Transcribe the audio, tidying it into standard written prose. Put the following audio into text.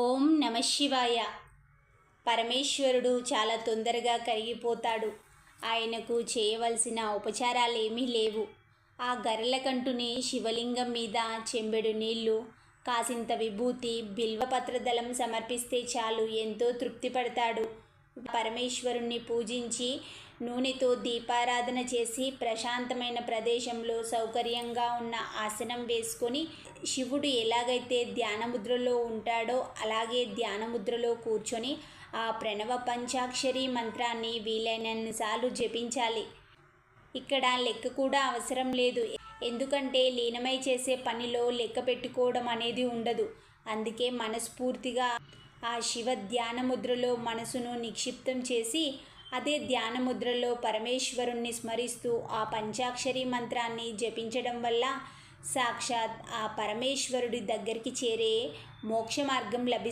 ఓం నమ శివాయ. పరమేశ్వరుడు చాలా తొందరగా కరిగిపోతాడు. ఆయనకు చేయవలసిన ఉపచారాలేమీ లేవు. ఆ గరళకంఠుని శివలింగం మీద చెంబెడు నీళ్లు, కాసింత విభూతి, బిల్వపత్రదళం సమర్పిస్తే చాలు, ఎంతో తృప్తి పడతాడు. పరమేశ్వరుణ్ణి పూజించి నూనెతో దీపారాధన చేసి ప్రశాంతమైన ప్రదేశంలో సౌకర్యంగా ఉన్న ఆసనం వేసుకొని శివుడు ఎలాగైతే ధ్యానముద్రలో ఉంటాడో అలాగే ధ్యానముద్రలో కూర్చొని ఆ ప్రణవ పంచాక్షరి మంత్రాన్ని వీలైనన్నిసార్లు జపించాలి. ఇక్కడ లెక్క కూడా అవసరం లేదు. ఎందుకంటే లీనమై చేసే పనిలో లెక్క పెట్టుకోవడం అనేది ఉండదు. అందుకే మనస్ఫూర్తిగా ఆ శివ ధ్యానముద్రలో మనసును నిక్షిప్తం చేసి అదే ధ్యానముద్రలో పరమేశ్వరుణ్ణి స్మరిస్తూ ఆ పంచాక్షరి మంత్రాన్ని జపించడం వల్ల సాక్షాత్ ఆ పరమేశ్వరుడి దగ్గరికి చేరే మోక్ష మార్గం లభిస్తుంది.